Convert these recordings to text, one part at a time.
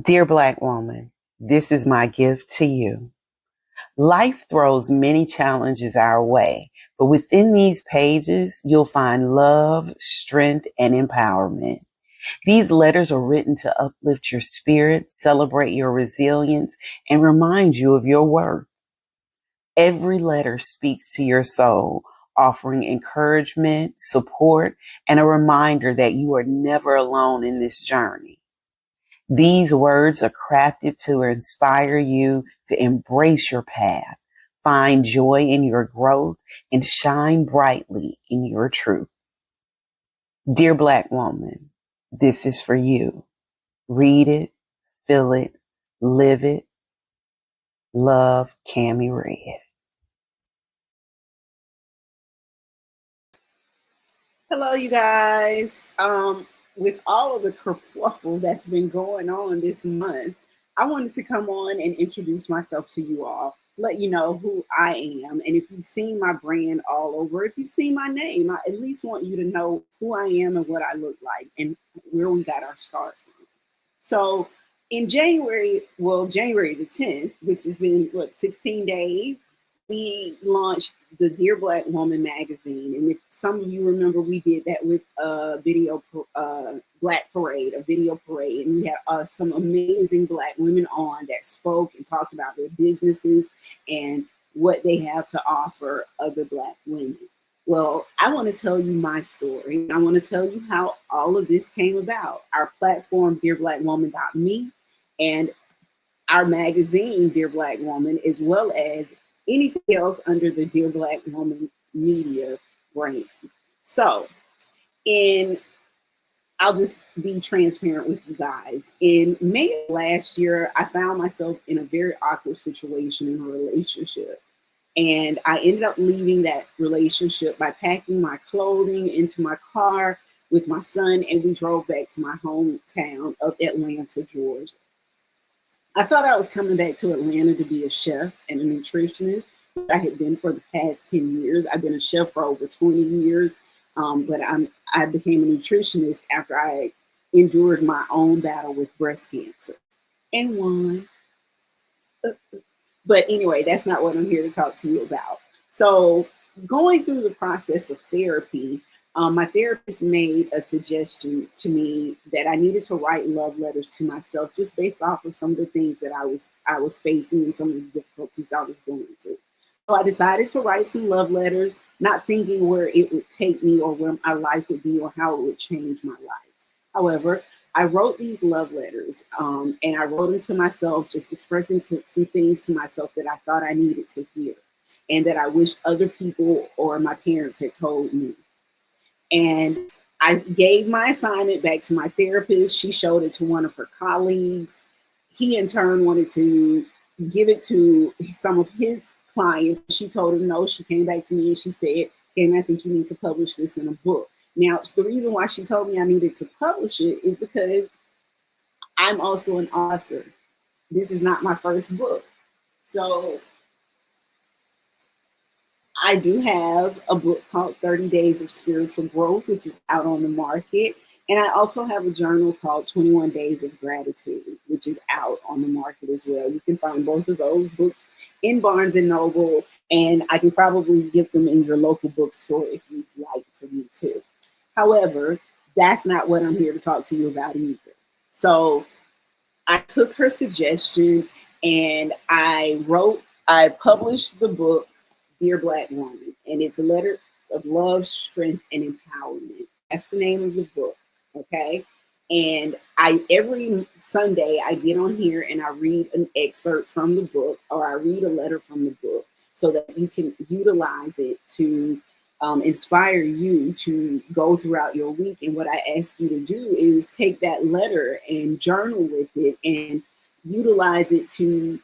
Dear Black woman, this is my gift to you. Life throws many challenges our way, but within these pages, you'll find love, strength, and empowerment. These letters are written to uplift your spirit, celebrate your resilience, and remind you of your worth. Every letter speaks to your soul, offering encouragement, support, and a reminder that you are never alone in this journey. These words are crafted to inspire you to embrace your path, find joy in your growth, and shine brightly in your truth. Dear Black woman, this is for you. Read it, feel it, live it. Love, Cami Red. Hello, you guys. With all of the kerfuffle that's been going on this month, I wanted to come on and introduce myself to you all, to let you know who I am. And if you've seen my brand all over, if you've seen my name, I at least want you to know who I am and what I look like and where we got our start from. So in January, well, January the 10th, which has been, 16 days, we launched the Dear Black Woman magazine. And if some of you remember, we did that with a video, Black Parade, a video parade. And we had some amazing Black women on that spoke and talked about their businesses and what they have to offer other Black women. Well, I want to tell you my story. I want to tell you how all of this came about. Our platform, DearBlackWoman.me, and our magazine, Dear Black Woman, as well as anything else under the Dear Black Woman media brand. So, I'll just be transparent with you guys. In May of last year, I found myself in a very awkward situation in a relationship. And I ended up leaving that relationship by packing my clothing into my car with my son, and we drove back to my hometown of Atlanta, Georgia. I thought I was coming back to Atlanta to be a chef and a nutritionist. I had been for the past 10 years. I've been a chef for over 20 years, but I became a nutritionist after I endured my own battle with breast cancer and won. But anyway, that's not what I'm here to talk to you about. So, going through the process of therapy, my therapist made a suggestion to me that I needed to write love letters to myself, just based off of some of the things that I was facing and some of the difficulties I was going through. So I decided to write some love letters, not thinking where it would take me or where my life would be or how it would change my life. However, I wrote these love letters, and I wrote them to myself, just expressing some things to myself that I thought I needed to hear and that I wish other people or my parents had told me. And I gave my assignment back to my therapist. She showed it to one of her colleagues. He, in turn, wanted to give it to some of his clients. She told him no. She came back to me and she said, "Amy, I think you need to publish this in a book." Now, the reason why she told me I needed to publish it is because I'm also an author. This is not my first book. So I do have a book called 30 Days of Spiritual Growth, which is out on the market. And I also have a journal called 21 Days of Gratitude, which is out on the market as well. You can find both of those books in Barnes and Noble, and I can probably get them in your local bookstore if you'd like for me to. However, that's not what I'm here to talk to you about either. So I took her suggestion and I published the book, Dear Black Woman, and it's a letter of love, strength, and empowerment. That's the name of the book, okay? And I every Sunday I get on here and I read an excerpt from the book or I read a letter from the book so that you can utilize it to inspire you to go throughout your week. And what I ask you to do is take that letter and journal with it and utilize it to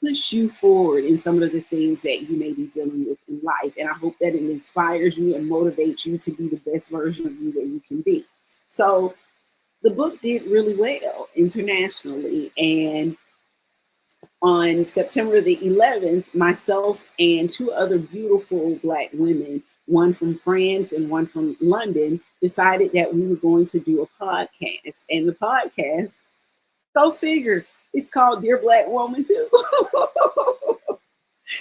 push you forward in some of the things that you may be dealing with in life. And I hope that it inspires you and motivates you to be the best version of you that you can be. So the book did really well internationally. And on September the 11th, myself and two other beautiful Black women, one from France and one from London, decided that we were going to do a podcast. And the podcast Go figure. It's called Dear Black Woman too.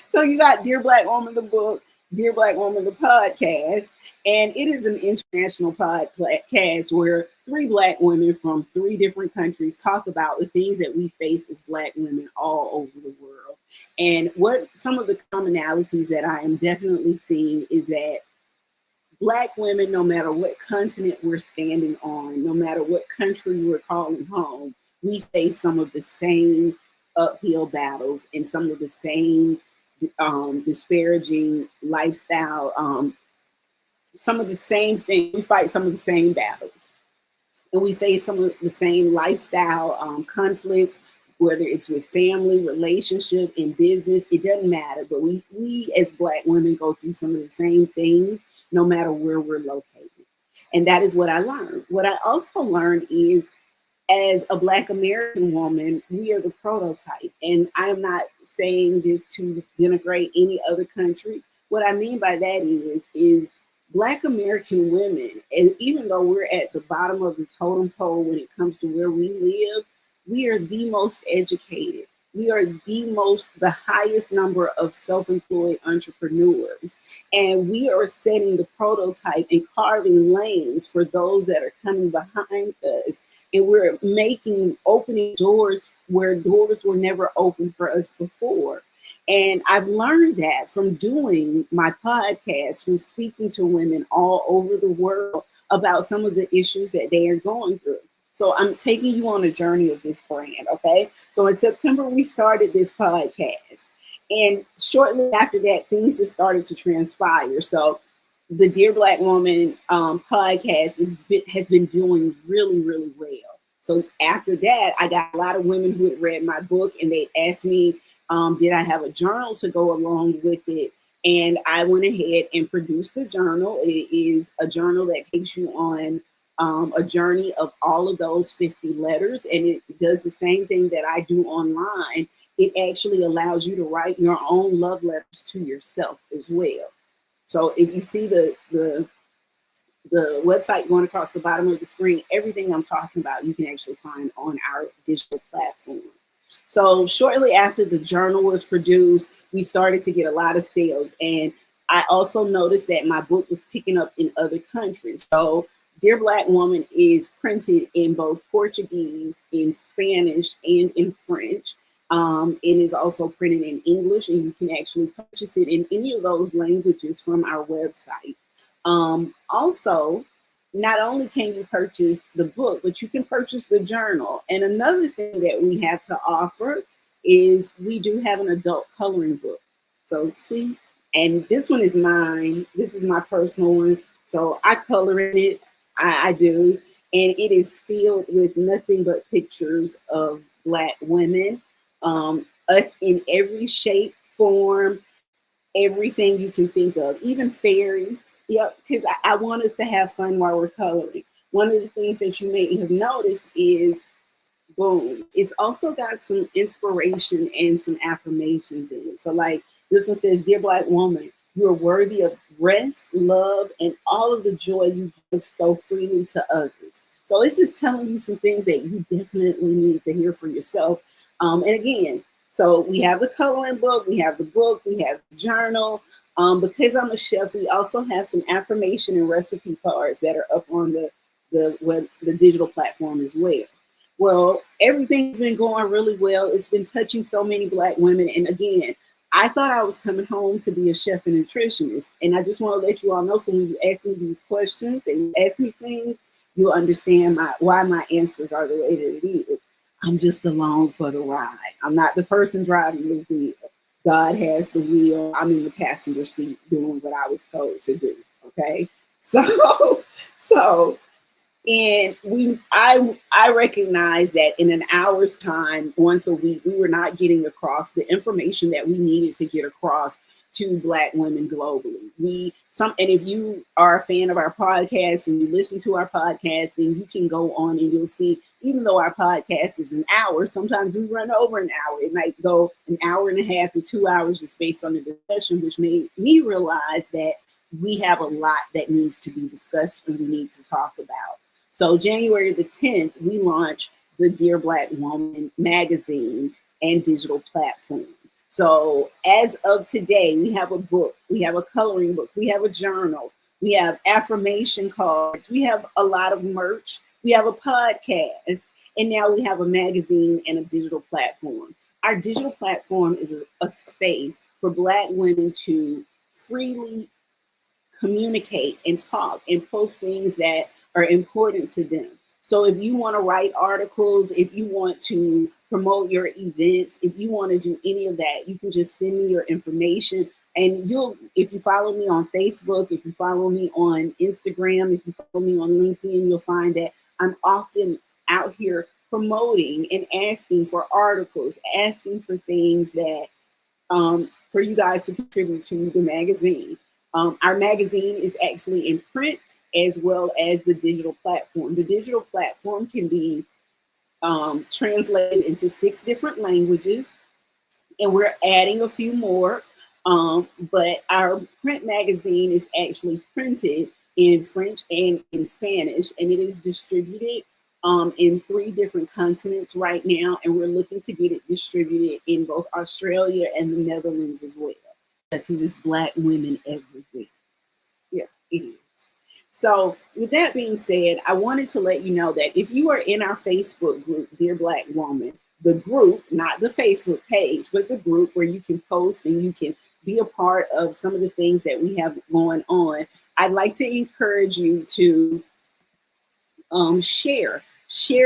So you got Dear Black Woman, the book, Dear Black Woman, the podcast, and it is an international podcast where three Black women from three different countries talk about the things that we face as Black women all over the world. And what some of the commonalities that I am definitely seeing is that Black women, no matter what continent we're standing on, no matter what country we're calling home, we face some of the same uphill battles and some of the same disparaging lifestyle, some of the same things. We fight some of the same battles, and we face some of the same lifestyle conflicts, whether it's with family, relationship, in business. It doesn't matter, but we as Black women go through some of the same things, no matter where we're located. And that is what I learned. What I also learned is, as a Black American woman, we are the prototype. And I am not saying this to denigrate any other country. What I mean by that is Black American women, and even though we're at the bottom of the totem pole when it comes to where we live, we are the most educated. We are the highest number of self-employed entrepreneurs. And we are setting the prototype and carving lanes for those that are coming behind us. And we're opening doors where doors were never open for us before. And I've learned that from doing my podcast, from speaking to women all over the world about some of the issues that they are going through. So I'm taking you on a journey of this brand, okay? So in September, we started this podcast. And shortly after that, things just started to transpire. So the Dear Black Woman podcast has been doing really, really well. So after that, I got a lot of women who had read my book, and they asked me, did I have a journal to go along with it? And I went ahead and produced the journal. It is a journal that takes you on a journey of all of those 50 letters, and it does the same thing that I do online. It actually allows you to write your own love letters to yourself as well. So if you see the website going across the bottom of the screen, everything I'm talking about, you can actually find on our digital platform. So shortly after the journal was produced, we started to get a lot of sales. And I also noticed that my book was picking up in other countries. So Dear Black Woman is printed in both Portuguese, in Spanish, and in French. It is also printed in English, and you can actually purchase it in any of those languages from our website. Also, not only can you purchase the book, but you can purchase the journal. And another thing that we have to offer is we do have an adult coloring book. So see, and this one is mine. This is my personal one. So I color in it. I do. And it is filled with nothing but pictures of Black women, us in every shape, form, everything you can think of, even fairies. Yep, because I want us to have fun while we're coloring. One of the things that you may have noticed is, boom, it's also got some inspiration and some affirmations in it. So like this one says, Dear Black Woman, you are worthy of rest, love, and all of the joy you give so freely to others. So it's just telling you some things that you definitely need to hear for yourself. And again, so we have the coloring book, we have the book, we have the journal. Because I'm a chef, we also have some affirmation and recipe cards that are up on the digital platform as well. Well, everything's been going really well. It's been touching so many Black women. And again, I thought I was coming home to be a chef and nutritionist. And I just want to let you all know, so when you ask me these questions and you ask me things, you'll understand why my answers are the way that it is. I'm just along for the ride. I'm not the person driving the wheel. God has the wheel. I'm in the passenger seat doing what I was told to do. Okay. And I recognize that in an hour's time, once a week, we were not getting across the information that we needed to get across to Black women globally. And if you are a fan of our podcast and you listen to our podcast, then you can go on and you'll see, even though our podcast is an hour, sometimes we run over an hour. It might go an hour and a half to 2 hours just based on the discussion, which made me realize that we have a lot that needs to be discussed and we need to talk about. So January the 10th, we launched the Dear Black Woman magazine and digital platform. So as of today, we have a book, we have a coloring book, we have a journal, we have affirmation cards, we have a lot of merch, we have a podcast, and now we have a magazine and a digital platform. Our digital platform is a space for Black women to freely communicate and talk and post things that are important to them. So if you want to write articles, if you want to promote your events, if you want to do any of that, you can just send me your information. And if you follow me on Facebook, if you follow me on Instagram, if you follow me on LinkedIn, you'll find that I'm often out here promoting and asking for articles, asking for things that for you guys to contribute to the magazine. Our magazine is actually in print as well as the digital platform. The digital platform can be translated into 6 different languages, and we're adding a few more. But our print magazine is actually printed in French and in Spanish, and it is distributed in 3 different continents right now, and we're looking to get it distributed in both Australia and the Netherlands as well, because it's Black women everywhere. Yeah, it is. So with that being said, I wanted to let you know that if you are in our Facebook group, Dear Black Woman, the group, not the Facebook page, but the group where you can post and you can be a part of some of the things that we have going on, I'd like to encourage you to share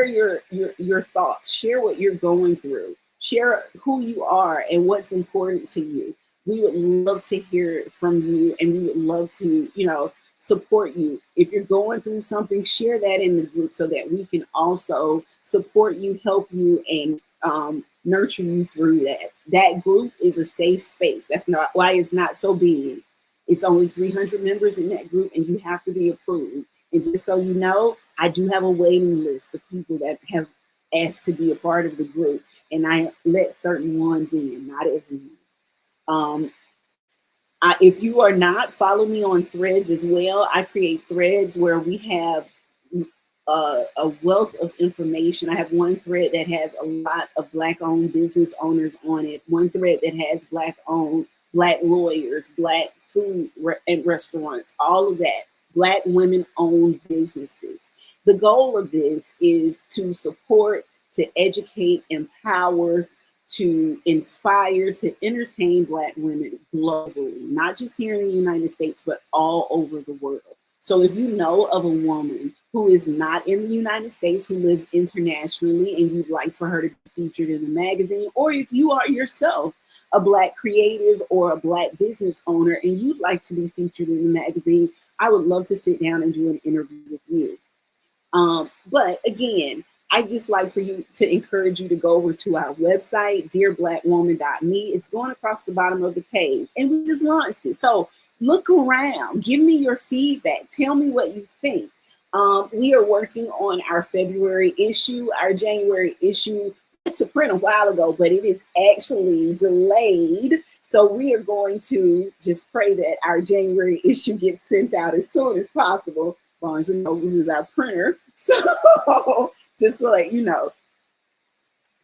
your thoughts, share what you're going through, share who you are and what's important to you. We would love to hear from you, and we would love to, support you. If you're going through something, share that in the group so that we can also support you, help you, and nurture you through that. That group is a safe space. That's not why it's not so big. It's only 300 members in that group, and you have to be approved. And just so you know, I do have a waiting list of people that have asked to be a part of the group, and I let certain ones in, not everyone. If you are not, follow me on Threads as well. I create threads where we have a wealth of information. I have one thread that has a lot of Black-owned business owners on it, one thread that has Black-owned, Black lawyers, Black food and restaurants, all of that, Black women-owned businesses. The goal of this is to support, to educate, empower, to inspire, to entertain Black women globally, not just here in the United States, but all over the world. So if you know of a woman who is not in the United States, who lives internationally, and you'd like for her to be featured in the magazine, or if you are yourself a Black creative or a Black business owner and you'd like to be featured in the magazine, I would love to sit down and do an interview with you. But again, I just like for you to encourage you to go over to our website, dearblackwoman.me. It's going across the bottom of the page, and we just launched it. So look around, give me your feedback, tell me what you think. We are working on our February issue. Our January issue went to print a while ago, but it is actually delayed. So we are going to just pray that our January issue gets sent out as soon as possible. Barnes & Noble is our printer. So just to let you know.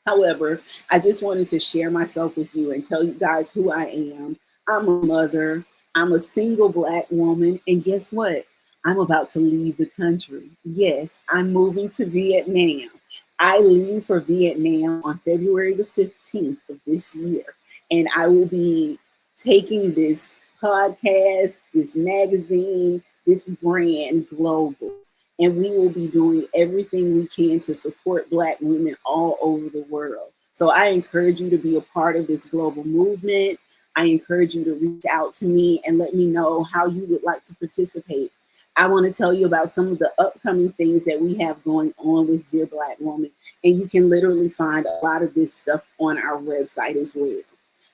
However, I just wanted to share myself with you and tell you guys who I am. I'm a mother. I'm a single Black woman. And guess what? I'm about to leave the country. Yes, I'm moving to Vietnam. I leave for Vietnam on February the 15th of this year. And I will be taking this podcast, this magazine, this brand global. And we will be doing everything we can to support Black women all over the world. So I encourage you to be a part of this global movement. I encourage you to reach out to me and let me know how you would like to participate. I want to tell you about some of the upcoming things that we have going on with Dear Black Woman. And you can literally find a lot of this stuff on our website as well.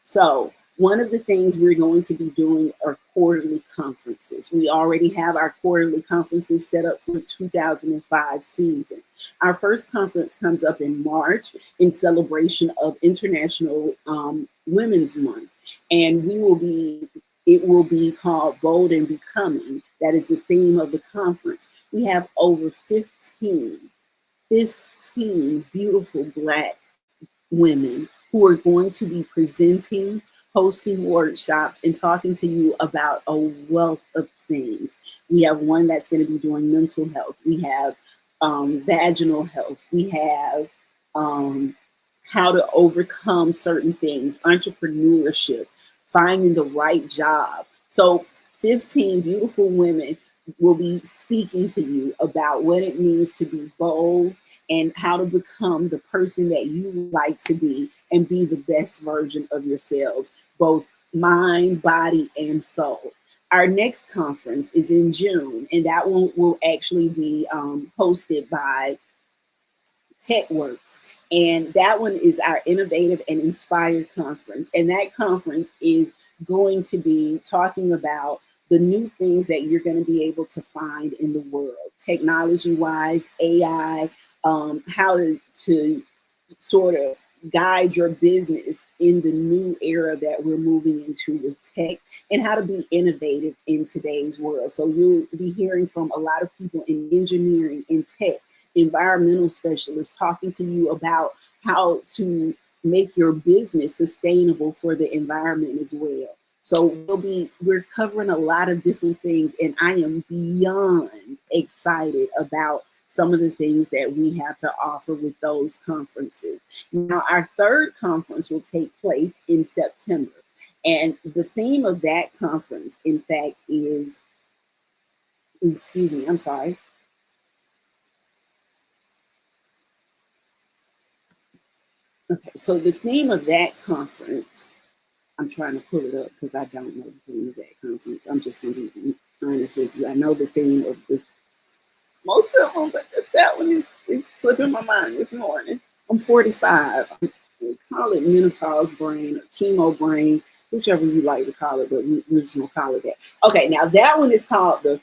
So one of the things we're going to be doing are quarterly conferences. We already have our quarterly conferences set up for the 2005 season. Our first conference comes up in March in celebration of International Women's Month. And it will be called Bold and Becoming. That is the theme of the conference. We have over 15 15 beautiful Black women who are going to be presenting, hosting workshops, and talking to you about a wealth of things. We have one that's going to be doing mental health. We have vaginal health. We have how to overcome certain things, entrepreneurship, finding the right job. So 15 beautiful women will be speaking to you about what it means to be bold and how to become the person that you like to be and be the best version of yourselves, both mind, body, and soul. Our next conference is in June, and that one will actually be hosted by TechWorks. And that one is our Innovative and Inspired Conference. And that conference is going to be talking about the new things that you're going to be able to find in the world, technology-wise, AI, how to sort of guide your business in the new era that we're moving into with tech, and how to be innovative in today's world. So you'll be hearing from a lot of people in engineering, in tech, environmental specialists talking to you about how to make your business sustainable for the environment as well. So we're covering a lot of different things, and I am beyond excited about some of the things that we have to offer with those conferences. Now, our third conference will take place in September. And the theme of that conference, in fact, is, excuse me, I'm sorry. Okay, so the theme of that conference, I'm trying to pull it up because I don't know the theme of that conference. I'm just going to be honest with you. I know the theme of most of them, but just that one is slipping my mind this morning. I'm 45. We call it menopause brain or chemo brain, whichever you like to call it, but we're just going to call it that. Okay, now that one is called the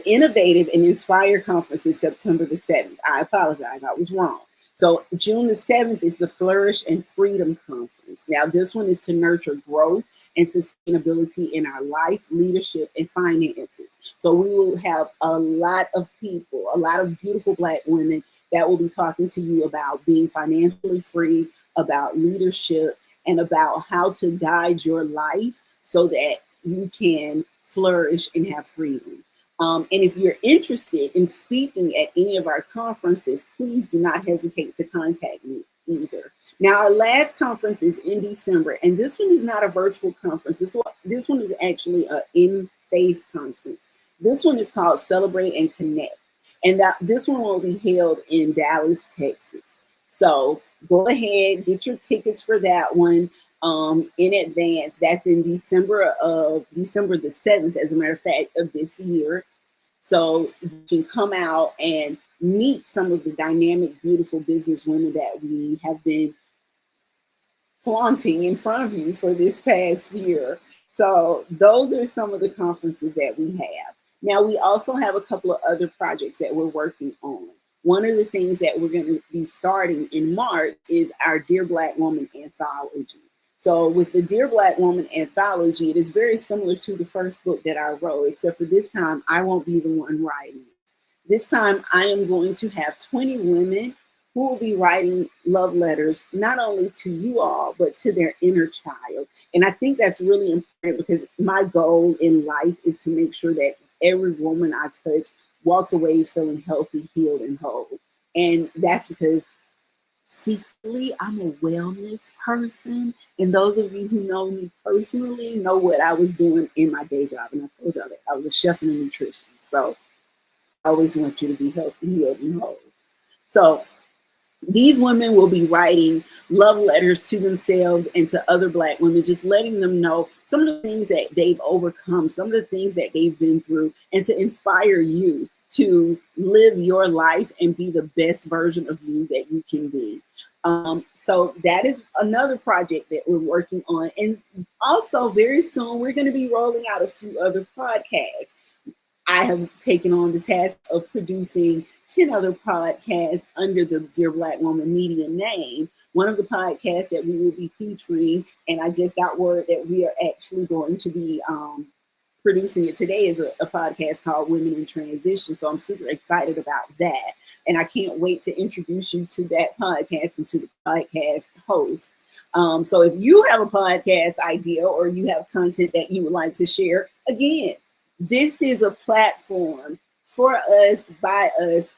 Innovative and Inspired Conference is September the 7th. I apologize, I was wrong. So June the 7th is the Flourish and Freedom Conference. Now this one is to nurture growth and sustainability in our life, leadership, and finances. So we will have a lot of people, a lot of beautiful Black women that will be talking to you about being financially free, about leadership, and about how to guide your life so that you can flourish and have freedom. And if you're interested in speaking at any of our conferences, please do not hesitate to contact me either. Now, our last conference is in December, and this one is not a virtual conference. This one is actually an in-face conference. This one is called Celebrate and Connect, and this one will be held in Dallas, Texas. So go ahead, get your tickets for that one in advance. That's in December the 7th, as a matter of fact, of this year. So you can come out and meet some of the dynamic, beautiful business women that we have been flaunting in front of you for this past year. So those are some of the conferences that we have. Now, we also have a couple of other projects that we're working on. One of the things that we're going to be starting in March is our Dear Black Woman anthology. So with the Dear Black Woman anthology, it is very similar to the first book that I wrote, except for this time, I won't be the one writing it. This time, I am going to have 20 women who will be writing love letters, not only to you all, but to their inner child. And I think that's really important because my goal in life is to make sure that every woman I touch walks away feeling healthy, healed, and whole. And that's because secretly, I'm a wellness person. And those of you who know me personally know what I was doing in my day job. And I told y'all that I was a chef and a nutritionist. So I always want you to be healthy, healed, and whole. So these women will be writing love letters to themselves and to other Black women, just letting them know some of the things that they've overcome, some of the things that they've been through, and to inspire you to live your life and be the best version of you that you can be. So that is another project that we're working on. And also very soon, we're going to be rolling out a few other podcasts. I have taken on the task of producing 10 other podcasts under the Dear Black Woman Media name. One of the podcasts that we will be featuring, and I just got word that we are actually going to be producing it today is a podcast called Women in Transition. So I'm super excited about that. And I can't wait to introduce you to that podcast and to the podcast host. So if you have a podcast idea or you have content that you would like to share, again, this is a platform for us, by us.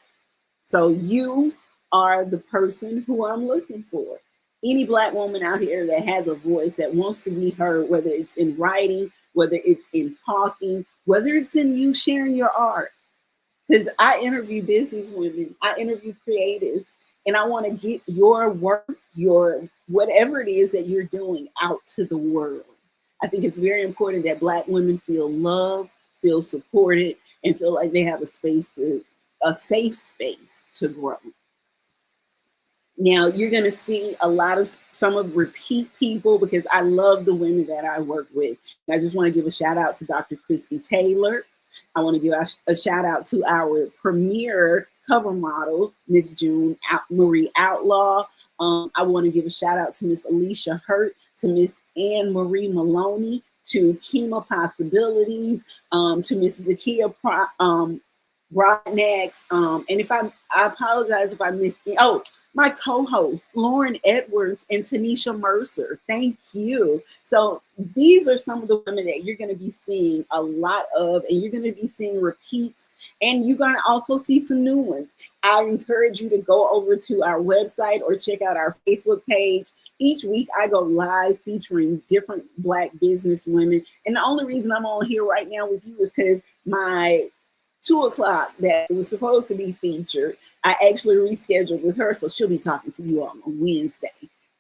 So you are the person who I'm looking for. Any Black woman out here that has a voice that wants to be heard, whether it's in writing, whether it's in talking, whether it's in you sharing your art. Because I interview business women, I interview creatives, and I want to get your work, your whatever it is that you're doing out to the world. I think it's very important that Black women feel loved, feel supported, and feel like they have a safe space to grow. Now you're going to see some of repeat people because I love the women that I work with. I just want to give a shout out to Dr. Christy Taylor. I want to give a shout out to our premier cover model, Miss June Marie Outlaw. I want to give a shout out to Miss Alicia Hurt, to Miss Anne Marie Maloney, to Kima Possibilities, to Miss Zakia Broadnax. And if I apologize if I missed my co-host, Lauren Edwards and Tanisha Mercer. Thank you. So these are some of the women that you're going to be seeing a lot of, and you're going to be seeing repeats, and you're going to also see some new ones. I encourage you to go over to our website or check out our Facebook page. Each week I go live featuring different Black business women. And the only reason I'm on here right now with you is because my 2:00 that was supposed to be featured, I actually rescheduled with her, so she'll be talking to you on Wednesday.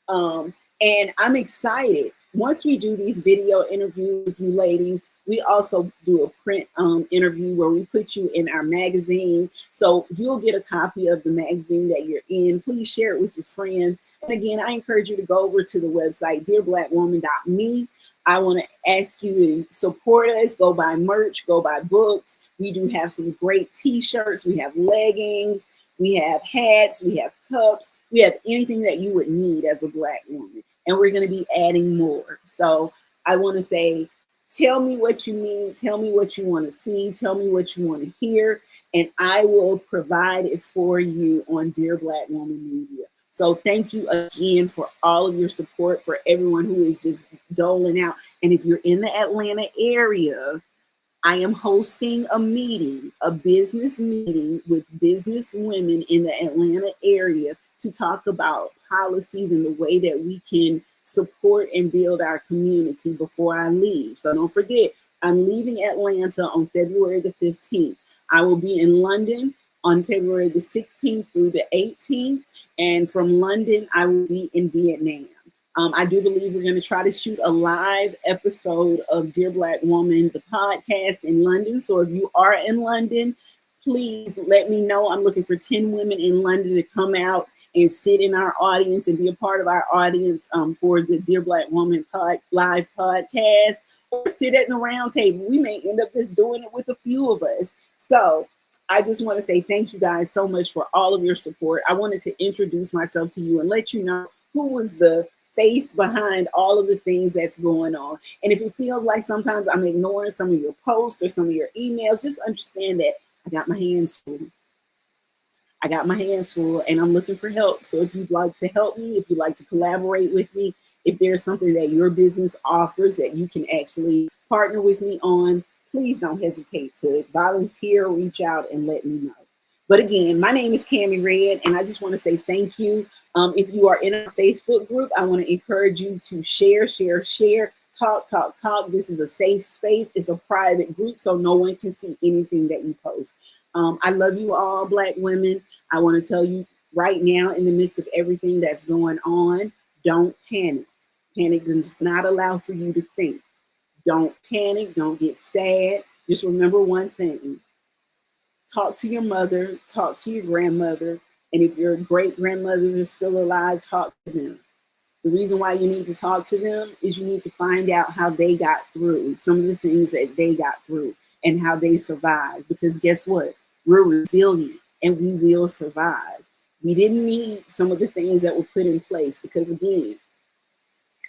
And I'm excited. Once we do these video interviews with you ladies, we also do a print interview where we put you in our magazine. So you'll get a copy of the magazine that you're in. Please share it with your friends. And again, I encourage you to go over to the website, dearblackwoman.me. I want to ask you to support us. Go buy merch, go buy books. We do have some great t-shirts. We have leggings. We have hats. We have cups. We have anything that you would need as a Black woman. And we're going to be adding more. So I want to say, tell me what you need. Tell me what you want to see. Tell me what you want to hear. And I will provide it for you on Dear Black Woman Media. So thank you again for all of your support, for everyone who is just doling out. And if you're in the Atlanta area, I am hosting a business meeting with business women in the Atlanta area to talk about policies and the way that we can support and build our community before I leave. So don't forget, I'm leaving Atlanta on February the 15th. I will be in London on February the 16th through the 18th. And from London, I will be in Vietnam. I do believe we're going to try to shoot a live episode of Dear Black Woman, the podcast in London. So if you are in London, please let me know. I'm looking for 10 women in London to come out and sit in our audience and be a part of our audience for the Dear Black Woman live podcast, or sit at the round table. We may end up just doing it with a few of us. So I just want to say thank you guys so much for all of your support. I wanted to introduce myself to you and let you know who was the face behind all of the things that's going on. And if it feels like sometimes I'm ignoring some of your posts or some of your emails, just understand that I got my hands full. I got my hands full and I'm looking for help. So if you'd like to help me, if you'd like to collaborate with me, if there's something that your business offers that you can actually partner with me on, please don't hesitate to volunteer, reach out, and let me know. But again, my name is Cami Red, and I just want to say thank you. If you are in a Facebook group, I want to encourage you to share, talk. This is a safe space. It's a private group, so no one can see anything that you post. I love you all, Black women. I want to tell you right now, in the midst of everything that's going on, don't panic. Panic does not allow for you to think. Don't panic. Don't get sad. Just remember one thing. Talk to your mother, talk to your grandmother, and if your great-grandmothers are still alive, talk to them. The reason why you need to talk to them is you need to find out how they got through some of the things that they got through and how they survived. Because guess what? We're resilient and we will survive. We didn't need some of the things that were put in place because, again,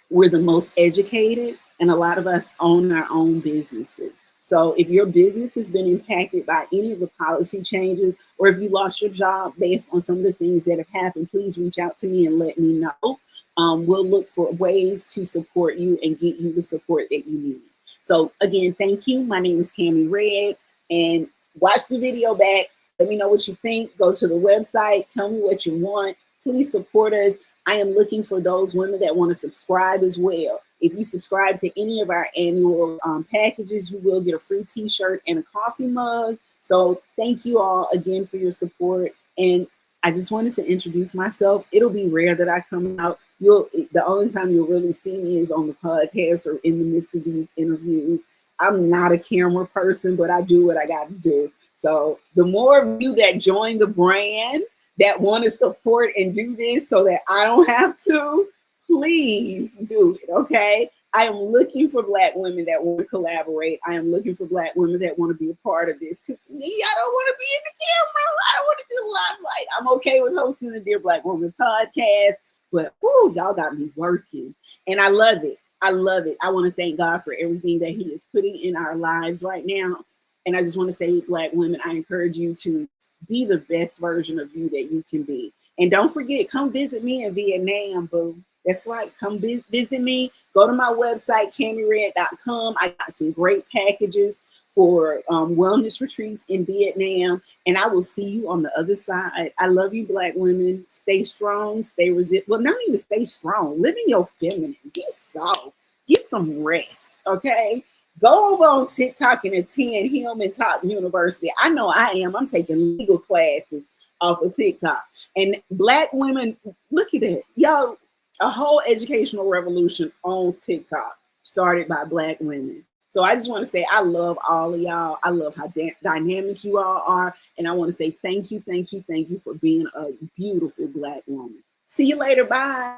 we're the most educated and a lot of us own our own businesses. So if your business has been impacted by any of the policy changes, or if you lost your job based on some of the things that have happened, please reach out to me and let me know. We'll look for ways to support you and get you the support that you need. So again, thank you. My name is Cami Red, and watch the video back. Let me know what you think. Go to the website. Tell me what you want. Please support us. I am looking for those women that want to subscribe as well. If you subscribe to any of our annual packages, you will get a free t-shirt and a coffee mug. So thank you all again for your support. And I just wanted to introduce myself. It'll be rare that I come out. The only time you'll really see me is on the podcast or in the midst of these interviews. I'm not a camera person, but I do what I got to do. So the more of you that join the brand, that want to support and do this so that I don't have to, please do it, okay? I am looking for Black women that want to collaborate. I am looking for Black women that want to be a part of this. Because me, I don't want to be in the camera. I don't want to do the limelight. I'm okay with hosting the Dear Black Woman podcast, but whoo, y'all got me working. And I love it. I love it. I want to thank God for everything that He is putting in our lives right now. And I just want to say, Black women, I encourage you to be the best version of you that you can be. And don't forget, come visit me in Vietnam, boo. That's right. Come visit me. Go to my website, camired.com. I got some great packages for wellness retreats in Vietnam. And I will see you on the other side. I love you, Black women. Stay strong. Stay resilient. Well, not even stay strong. Live in your feminine. Be soft. Get some rest. Okay? Go over on TikTok and attend Hillman Talk University. I know I am. I'm taking legal classes off of TikTok. And Black women, look at it. Y'all, a whole educational revolution on TikTok started by Black women. So I just want to say I love all of y'all. I love how dynamic you all are. And I want to say thank you, thank you, thank you for being a beautiful Black woman. See you later. Bye.